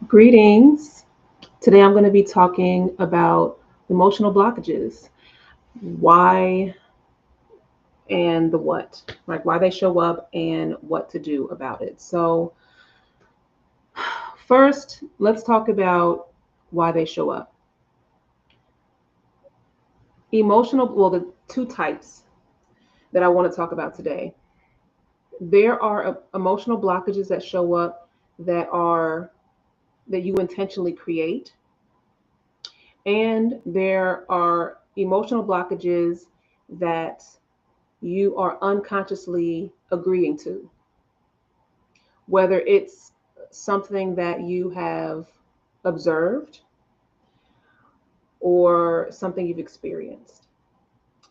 Greetings. Today I'm going to be talking about emotional blockages, why and the what, like why they show up and what to do about it. So, first, let's talk about why they show up. The two types that I want to talk about today. There are emotional blockages that show up that are that you intentionally create, and there are emotional blockages that you are unconsciously agreeing to, whether it's something that you have observed or something you've experienced.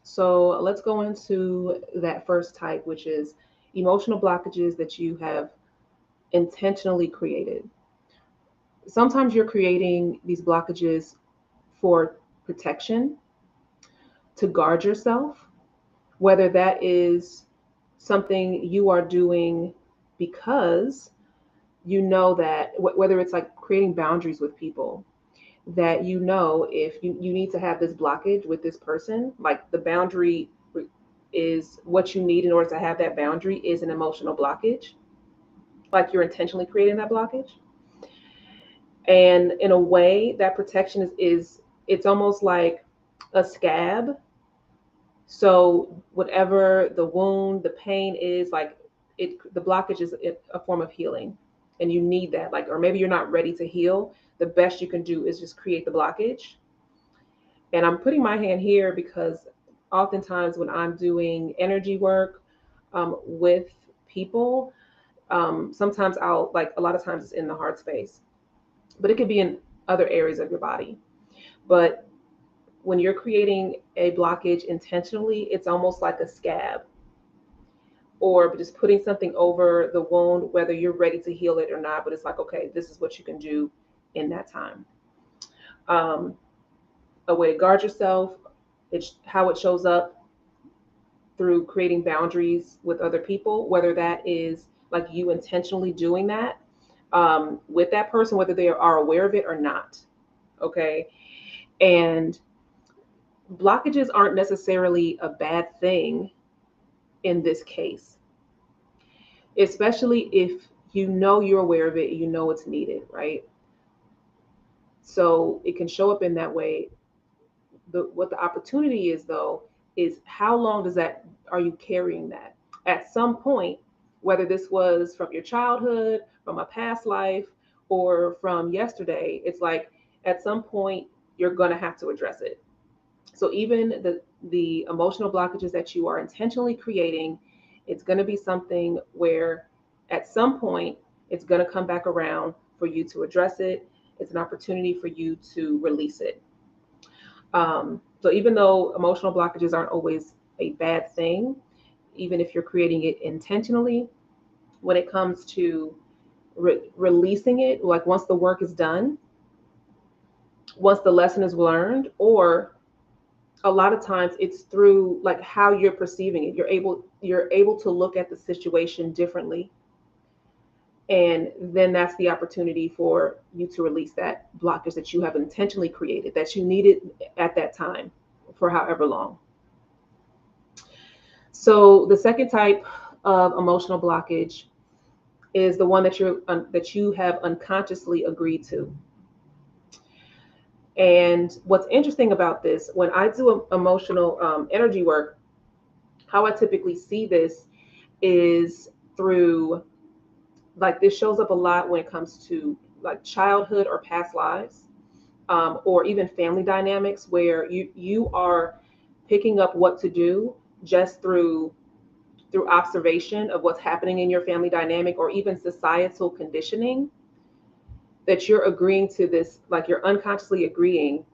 So let's go into that first type, which is emotional blockages that you have intentionally created. Sometimes you're creating these blockages for protection, to guard yourself, whether that is something you are doing because you know that whether it's like creating boundaries with people, that you know if you need to have this blockage with this person, like the boundary is what you need in order to have that boundary is an emotional blockage, like you're intentionally creating that blockage. And in a way that protection is it's almost like a scab. So whatever the wound, the pain is, like the blockage is a form of healing, and you need that. Like, or maybe you're not ready to heal. The best you can do is just create the blockage. And I'm putting my hand here because oftentimes when I'm doing energy work with people, sometimes I'll like a lot of times it's in the heart space, but it could be in other areas of your body. But when you're creating a blockage intentionally, it's almost like a scab or just putting something over the wound, whether you're ready to heal it or not. But it's like, okay, this is what you can do in that time. Um, a way to guard yourself, it's how it shows up through creating boundaries with other people, whether that is like you intentionally doing that with that person, whether they are aware of it or not. Okay. And blockages aren't necessarily a bad thing in this case, especially if you know you're aware of it, you know it's needed, right? So it can show up in that way. What the opportunity is though is how long does that are you carrying that? At some point, whether this was from your childhood, from a past life, or from yesterday, it's like at some point you're going to have to address it. So even the emotional blockages that you are intentionally creating, it's going to be something where at some point it's going to come back around for you to address it. It's an opportunity for you to release it. So even though emotional blockages aren't always a bad thing, even if you're creating it intentionally, when it comes to releasing it, like once the work is done, once the lesson is learned, or a lot of times it's through like how you're perceiving it. You're able to look at the situation differently, and then that's the opportunity for you to release that blockage that you have intentionally created, that you needed at that time for however long. So the second type of emotional blockage is the one that you have unconsciously agreed to. And what's interesting about this, when I do emotional energy work, how I typically see this is through, like, this shows up a lot when it comes to like childhood or past lives, or even family dynamics, where you are picking up what to do just through observation of what's happening in your family dynamic, or even societal conditioning, that you're agreeing to this, like you're unconsciously agreeing,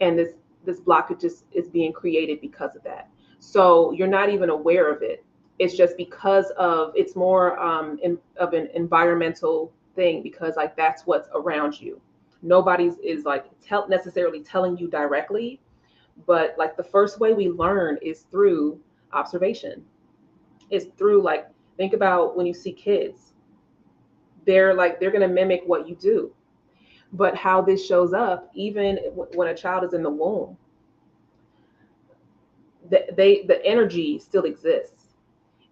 and this blockage is being created because of that. So you're not even aware of it. It's just because of it's more of an environmental thing, because like that's what's around you. Nobody's is like necessarily telling you directly, but like the first way we learn is through observation. It's through, like, think about when you see kids, they're going to mimic what you do. But how this shows up, even when a child is in the womb, the energy still exists.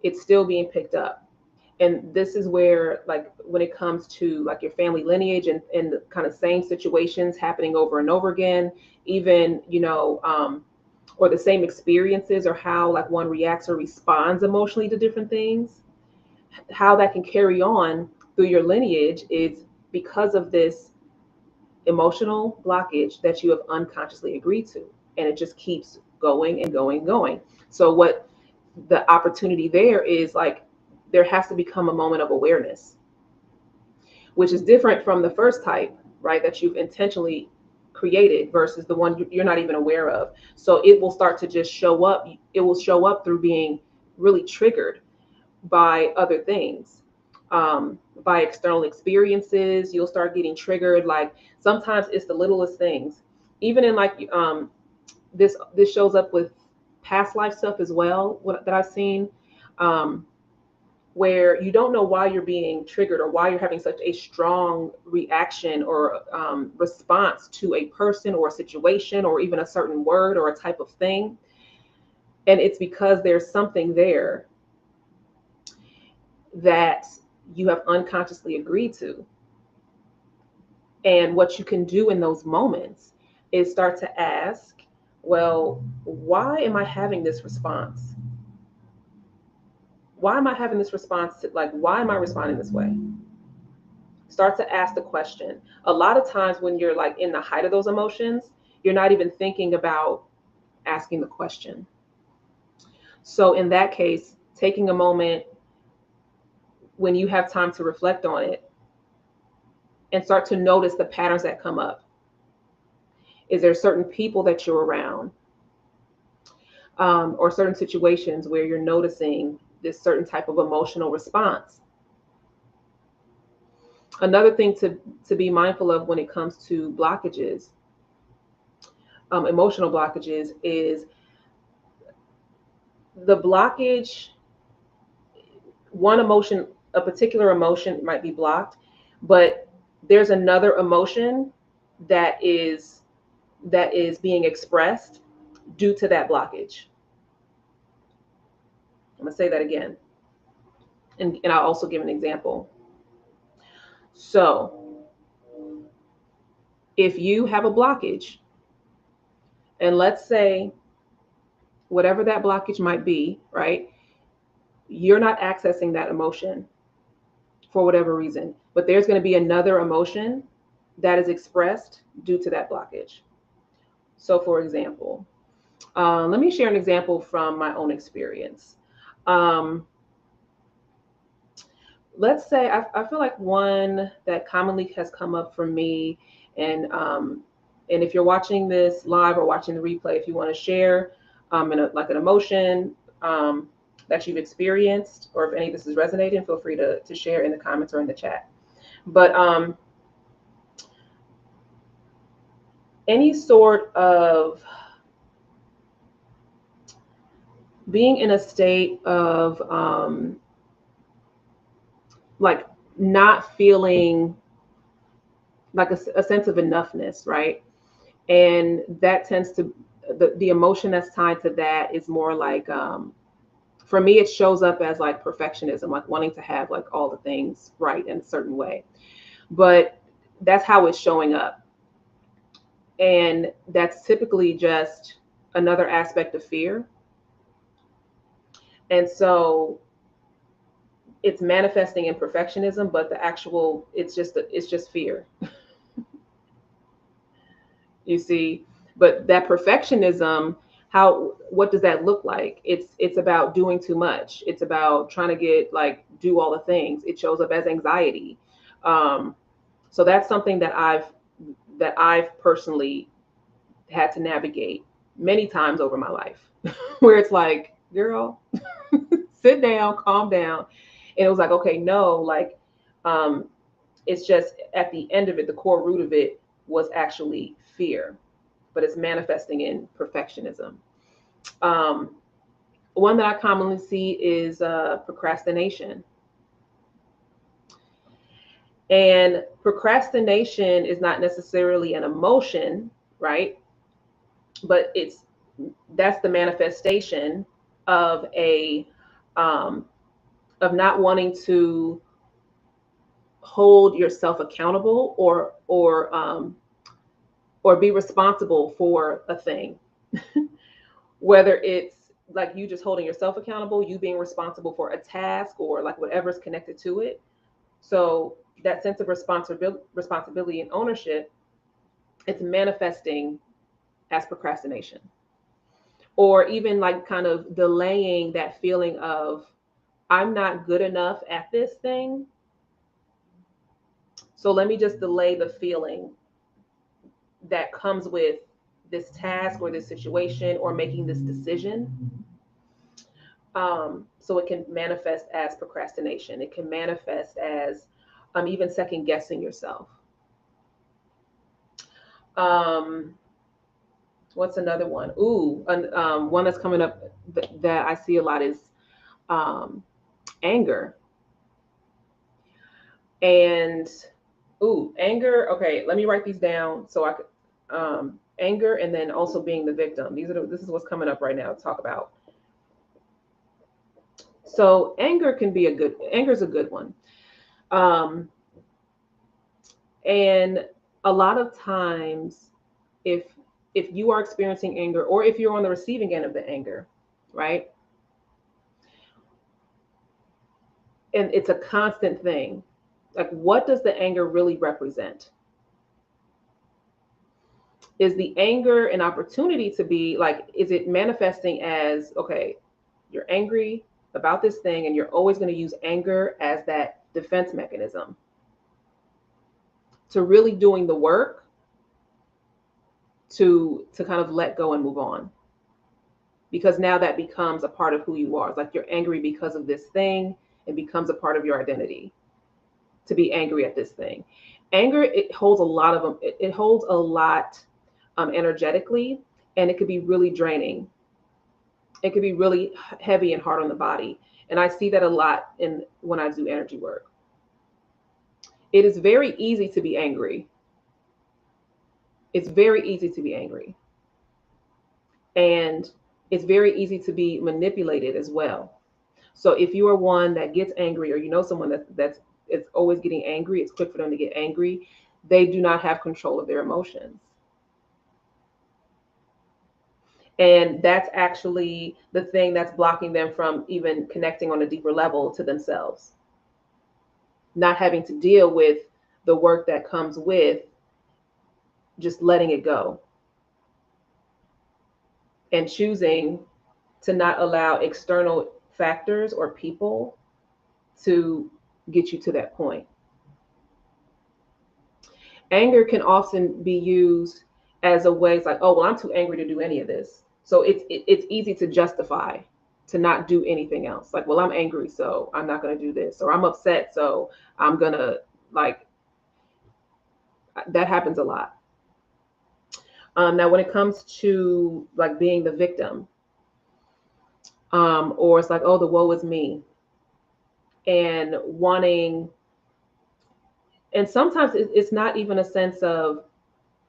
It's still being picked up. And this is where, like, when it comes to like your family lineage and the kind of same situations happening over and over again, even, or the same experiences, or how like one reacts or responds emotionally to different things, how that can carry on through your lineage is because of this emotional blockage that you have unconsciously agreed to. And it just keeps going and going and going. So what the opportunity there is, like, there has to become a moment of awareness, which is different from the first type, right, that you've intentionally created versus the one you're not even aware of. So it will start to just show up. It will show up through being really triggered by other things, by external experiences. You'll start getting triggered. Like, sometimes it's the littlest things, even in like, this shows up with past life stuff as well, that I've seen, where you don't know why you're being triggered or why you're having such a strong reaction or response to a person or a situation or even a certain word or a type of thing. And it's because there's something there that you have unconsciously agreed to. And what you can do in those moments is start to ask, well, why am I having this response? Why am I having this response to, like, why am I responding this way? Start to ask the question. A lot of times when you're like in the height of those emotions, you're not even thinking about asking the question. So in that case, taking a moment when you have time to reflect on it and start to notice the patterns that come up. Is there certain people that you're around, or certain situations where you're noticing this certain type of emotional response? Another thing to be mindful of when it comes to blockages, emotional blockages, is the blockage. One emotion, a particular emotion might be blocked, but there's another emotion that is being expressed due to that blockage. I'm gonna say that again, and I'll also give an example. So if you have a blockage, and let's say whatever that blockage might be, right, you're not accessing that emotion for whatever reason, but there's going to be another emotion that is expressed due to that blockage. So for example, let me share an example from my own experience. Let's say I feel like one that commonly has come up for me, and if you're watching this live or watching the replay, if you want to share like an emotion that you've experienced, or if any of this is resonating, feel free to share in the comments or in the chat. But any sort of being in a state of like not feeling like a sense of enoughness, right? And that tends to, the emotion that's tied to that is more like, for me, it shows up as like perfectionism, like wanting to have like all the things right in a certain way. But that's how it's showing up. And that's typically just another aspect of fear. And so it's manifesting in perfectionism, but the actual, it's just fear. You see, but that perfectionism, what does that look like? It's about doing too much. It's about trying to get, like, do all the things. It shows up as anxiety. So that's something that I've personally had to navigate many times over my life, where it's like, girl, sit down, calm down. And it was like, okay, no, like, it's just at the end of it, the core root of it was actually fear, but it's manifesting in perfectionism. Um, One that I commonly see is procrastination. And procrastination is not necessarily an emotion, right? But that's the manifestation of a of not wanting to hold yourself accountable or be responsible for a thing. Whether it's like you just holding yourself accountable, you being responsible for a task or like whatever's connected to it. So that sense of responsibility and ownership, it's manifesting as procrastination. Or even like kind of delaying that feeling of I'm not good enough at this thing. So let me just delay the feeling that comes with this task or this situation or making this decision. So it can manifest as procrastination. It can manifest as even second guessing yourself. Um, what's another one? Ooh, one that's coming up that I see a lot is um, anger. And ooh, anger. Okay, let me write these down so I could. Anger, and then also being the victim. This is what's coming up right now to talk about. So anger is a good one. Um, and a lot of times, if if you are experiencing anger, or if you're on the receiving end of the anger, right, and it's a constant thing, like what does the anger really represent? Is the anger an opportunity to be like, is it manifesting as, okay, you're angry about this thing and you're always going to use anger as that defense mechanism to really doing the work to kind of let go and move on, because now that becomes a part of who you are. It's like you're angry because of this thing and becomes a part of your identity to be angry at this thing. Anger, it holds a lot of them. It holds a lot energetically, and it could be really draining. It could be really heavy and hard on the body. And I see that a lot in when I do energy work. It is very easy to be angry. It's very easy to be angry. And it's very easy to be manipulated as well. So if you are one that gets angry, or you know someone that's it's always getting angry, it's quick for them to get angry, they do not have control of their emotions. And that's actually the thing that's blocking them from even connecting on a deeper level to themselves, not having to deal with the work that comes with just letting it go and choosing to not allow external factors or people to get you to that point. Anger can often be used as a way, it's like, oh, well, I'm too angry to do any of this. So it's easy to justify to not do anything else. Like, well, I'm angry, so I'm not going to do this, or I'm upset, so I'm going to, like, that happens a lot. Now, when it comes to like being the victim, or it's like, oh, the woe is me, and wanting, and sometimes it's not even a sense of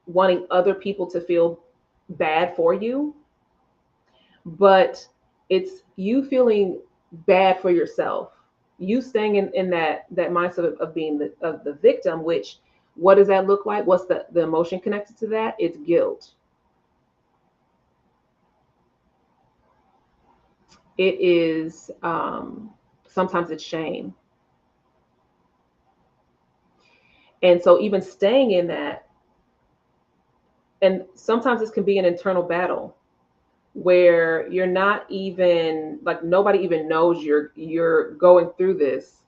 wanting other people to feel bad for you, but it's you feeling bad for yourself. You staying in that mindset of being the victim, which what does that look like? What's the emotion connected to that? It's guilt. It is sometimes it's shame. And so even staying in that, and sometimes this can be an internal battle where you're not even like nobody even knows you're going through this,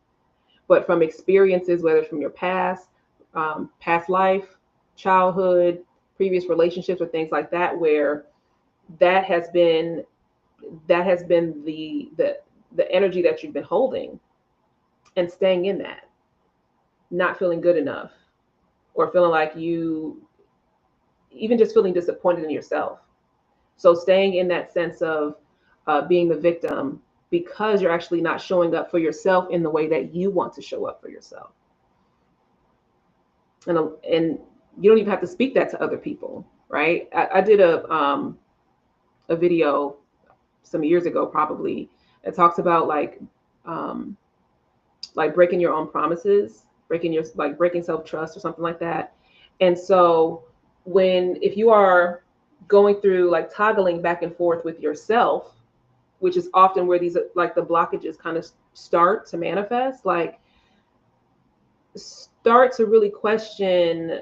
but from experiences, whether it's from your past, past life, childhood, previous relationships, or things like that, where that has been that has been the energy that you've been holding, and staying in that, not feeling good enough, or feeling like you even just feeling disappointed in yourself. So staying in that sense of being the victim because you're actually not showing up for yourself in the way that you want to show up for yourself. And you don't even have to speak that to other people, right? I did a video some years ago, probably, that talks about um, like breaking your own promises, breaking self trust or something like that. And so if you are going through like toggling back and forth with yourself, which is often where these like the blockages kind of start to manifest, like start to really question,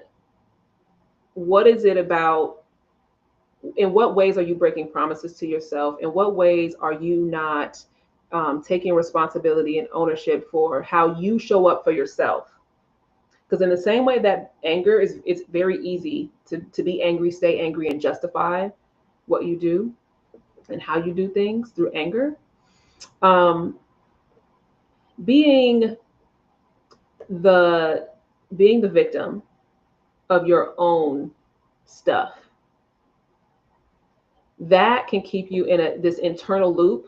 what is it about, in what ways are you breaking promises to yourself? In what ways are you not taking responsibility and ownership for how you show up for yourself? Because in the same way that anger is, it's very easy to be angry, stay angry, and justify what you do and how you do things through anger. Um, being the being the victim of your own stuff, that can keep you in this internal loop.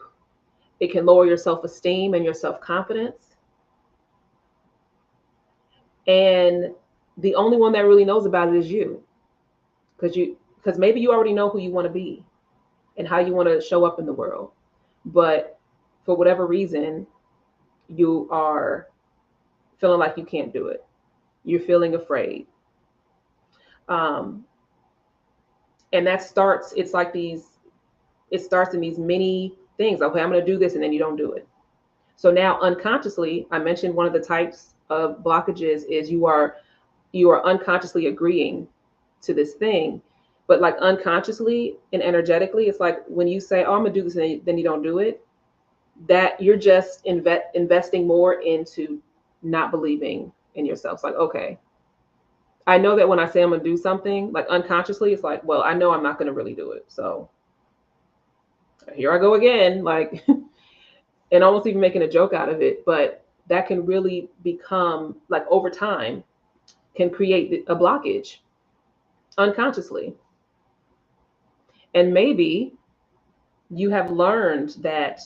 It can lower your self-esteem and your self-confidence. And the only one that really knows about it is you. Because maybe you already know who you want to be and how you want to show up in the world. But for whatever reason, you are feeling like you can't do it. You're feeling afraid. Um, and that starts, it's like it starts in these many things. Okay, I'm going to do this, and then you don't do it. So now unconsciously, I mentioned one of the types of blockages is you are unconsciously agreeing to this thing, but like unconsciously and energetically, it's like when you say, "Oh, I'm gonna do this," and then you don't do it. That you're just investing more into not believing in yourself. It's like, okay, I know that when I say I'm gonna do something, like unconsciously, it's like, well, I know I'm not gonna really do it. So here I go again, like, and almost even making a joke out of it. But that can really become like over time can create a blockage unconsciously. And maybe you have learned that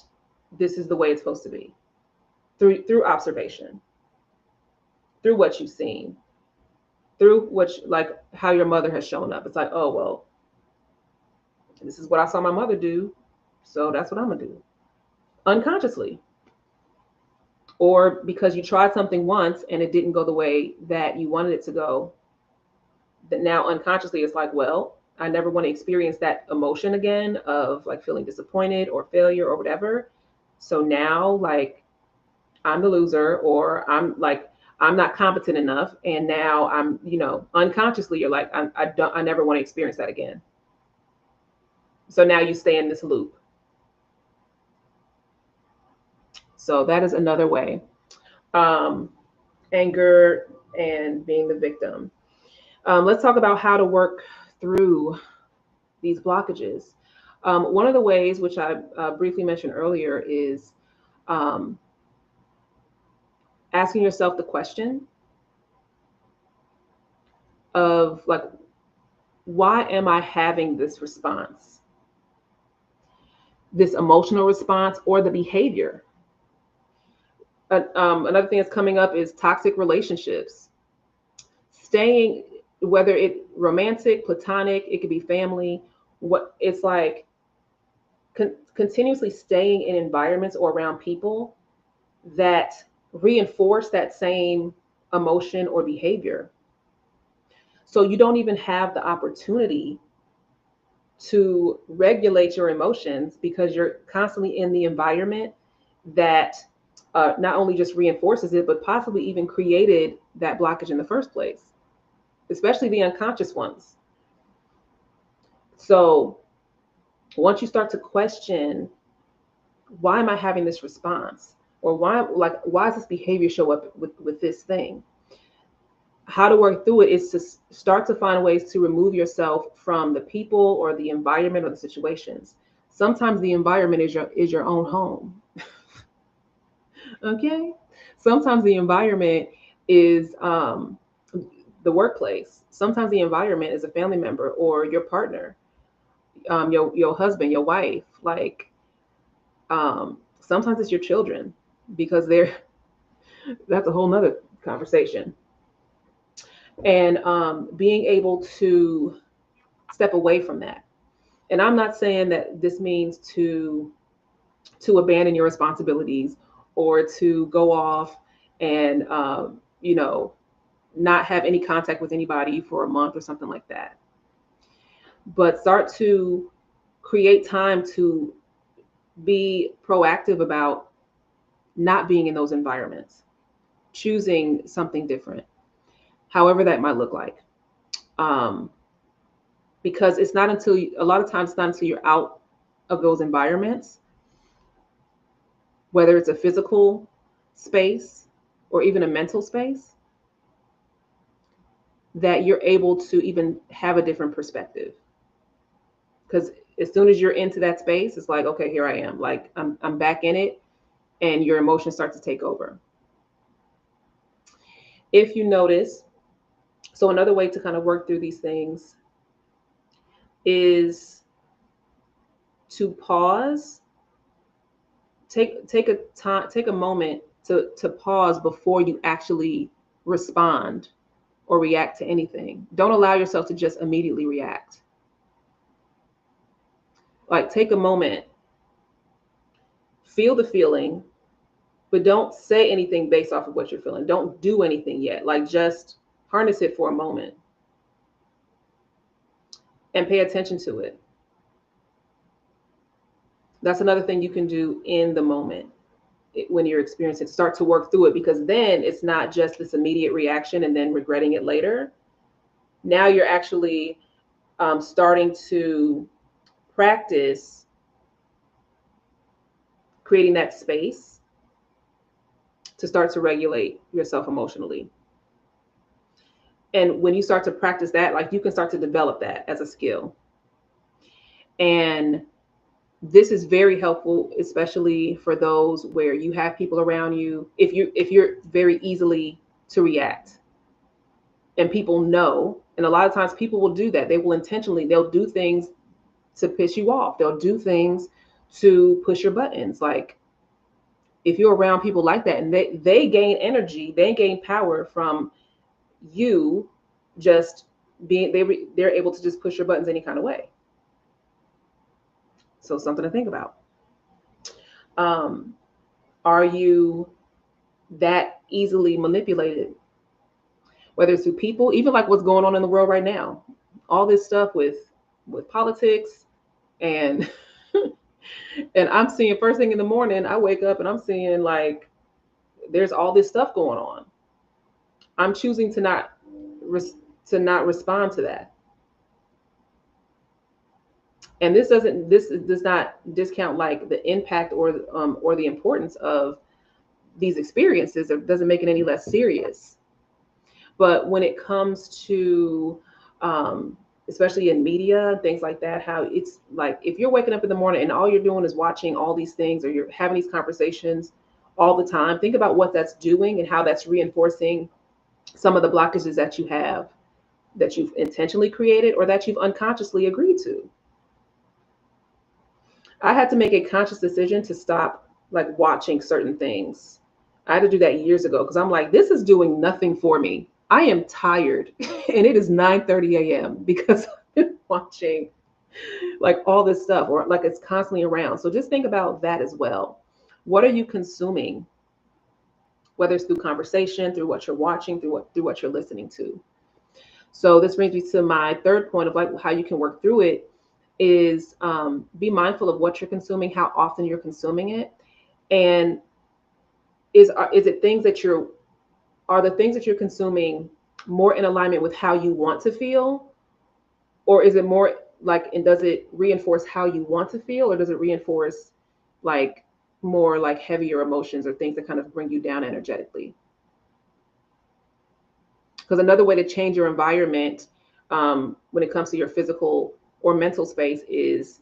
this is the way it's supposed to be through observation, through what you've seen, through like how your mother has shown up. It's like, oh, well, this is what I saw my mother do, so that's what I'm gonna do, unconsciously. Or because you tried something once and it didn't go the way that you wanted it to go, that now unconsciously it's like, well, I never want to experience that emotion again of like feeling disappointed or failure or whatever. So now, like, I'm the loser, or I'm not competent enough, and now I'm, unconsciously you're like, I never want to experience that again. So now you stay in this loop. So that is another way. Um, Anger and being the victim. Let's talk about how to work through these blockages. One of the ways, which I briefly mentioned earlier, is um, asking yourself the question of like, why am I having this response, this emotional response, or the behavior? Another thing that's coming up is toxic relationships. Staying, whether it romantic, platonic, it could be family. What it's like, continuously staying in environments or around people that reinforce that same emotion or behavior. So you don't even have the opportunity to regulate your emotions because you're constantly in the environment that not only just reinforces it, but possibly even created that blockage in the first place, especially the unconscious ones. So once you start to question, why am I having this response? Or why does this behavior show up with this thing? How to work through it is to start to find ways to remove yourself from the people or the environment or the situations. Sometimes the environment is your own home. Okay. Sometimes the environment is the workplace. Sometimes the environment is a family member or your partner, your husband, your wife. Like sometimes it's your children, because they're that's a whole nother conversation. and being able to step away from that. And I'm not saying that this means to abandon your responsibilities or to go off and not have any contact with anybody for a month or something like that. But start to create time to be proactive about not being in those environments, choosing something different, however that might look like. Um, because it's not until a lot of times it's not until you're out of those environments, whether it's a physical space or even a mental space, that you're able to even have a different perspective. Because as soon as you're into that space, it's like, okay, here I am. Like I'm back in it, and your emotions start to take over. If you notice, so another way to kind of work through these things is to pause, take a time, take a moment to pause before you actually respond or react to anything. Don't allow yourself to just immediately react. Like, take a moment, feel the feeling, but don't say anything based off of what you're feeling. Don't do anything yet. Like, just harness it for a moment and pay attention to it. That's another thing you can do in the moment when you're experiencing it. Start to work through it, because then it's not just this immediate reaction and then regretting it later. Now you're actually starting to practice creating that space to start to regulate yourself emotionally. And when you start to practice that, like, you can start to develop that as a skill. And this is very helpful, especially for those where you have people around you. If you're very easily to react, and people know, and a lot of times people will do that. They will intentionally, they'll do things to piss you off. They'll do things to push your buttons. Like, if you're around people like that, and they gain energy, they gain power from you just being, they're able to just push your buttons any kind of way. So something to think about. Are you that easily manipulated? Whether it's through people, even like what's going on in the world right now, all this stuff with politics, and and I'm seeing, first thing in the morning, I wake up and I'm seeing, like, there's all this stuff going on. I'm choosing to not respond to that. And this does not discount, like, the impact or the importance of these experiences. It doesn't make it any less serious. But when it comes to especially in media, things like that, how it's like, if you're waking up in the morning and all you're doing is watching all these things, or you're having these conversations all the time, think about what that's doing and how that's reinforcing some of the blockages that you have, that you've intentionally created or that you've unconsciously agreed to. I had to make a conscious decision to stop, like, watching certain things. I had to do that years ago, because I'm like, this is doing nothing for me. I am tired and it is 9:30 a.m. because I've been watching, like, all this stuff, or like it's constantly around. So just think about that as well. What are you consuming? Whether it's through conversation, through what you're watching, through what you're listening to. So this brings me to my third point of, like, how you can work through it is be mindful of what you're consuming, how often you're consuming it, and is it things that are the things that you're consuming more in alignment with how you want to feel, or is it more like, and does it reinforce how you want to feel, or does it reinforce, like, more like heavier emotions or things that kind of bring you down energetically? Because another way to change your environment when it comes to your physical or mental space is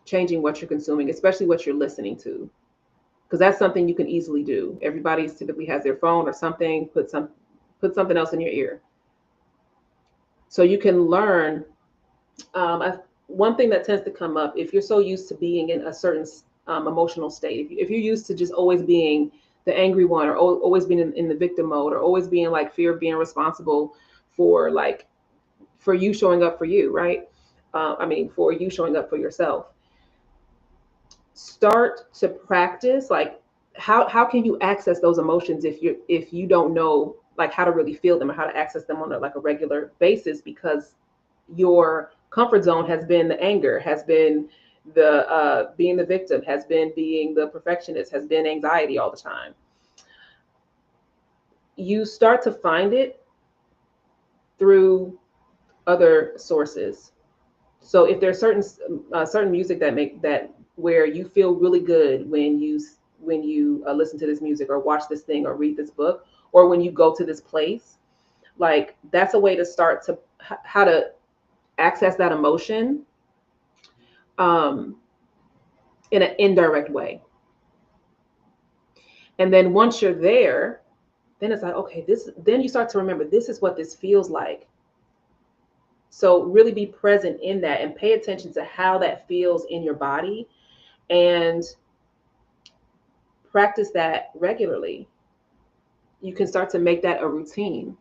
changing what you're consuming, especially what you're listening to. Because that's something you can easily do. Everybody typically has their phone or something. Put something else in your ear, so you can learn. One thing that tends to come up, if you're so used to being in a certain emotional state, if you're used to just always being the angry one, or always being in the victim mode, or always being like fear of being responsible for for you showing up for you, right? For you showing up for yourself. Start to practice how can you access those emotions if you don't know how to really feel them or how to access them on a regular basis, because your comfort zone has been the anger, has been the being the victim, has been being the perfectionist, has been anxiety all the time. You start to find it through other sources. So if there's certain music that where you feel really good when you listen to this music or watch this thing or read this book, or when you go to this place, that's a way to start to how to access that emotion um, in an indirect way. And then once you're there, then it's like, okay, then you start to remember, this is what this feels like. So really be present in that and pay attention to how that feels in your body, and practice that regularly. You can start to make that a routine.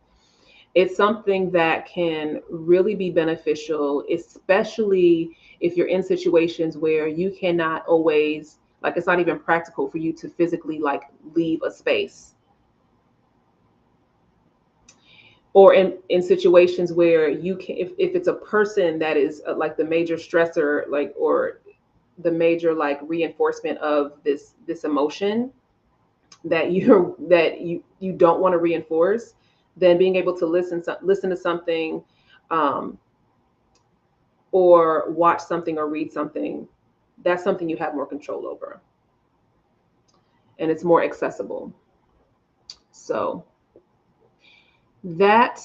It's something that can really be beneficial, especially if you're in situations where you cannot always, it's not even practical for you to physically leave a space, or in situations where you can, if it's a person that is the major stressor, or the major reinforcement of this emotion that you don't want to reinforce, then being able to listen to something, um, or watch something or read something, that's something you have more control over, and it's more accessible. So that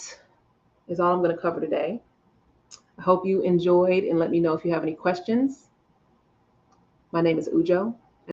is all I'm going to cover today. I hope you enjoyed, and let me know if you have any questions. My name is Ujo.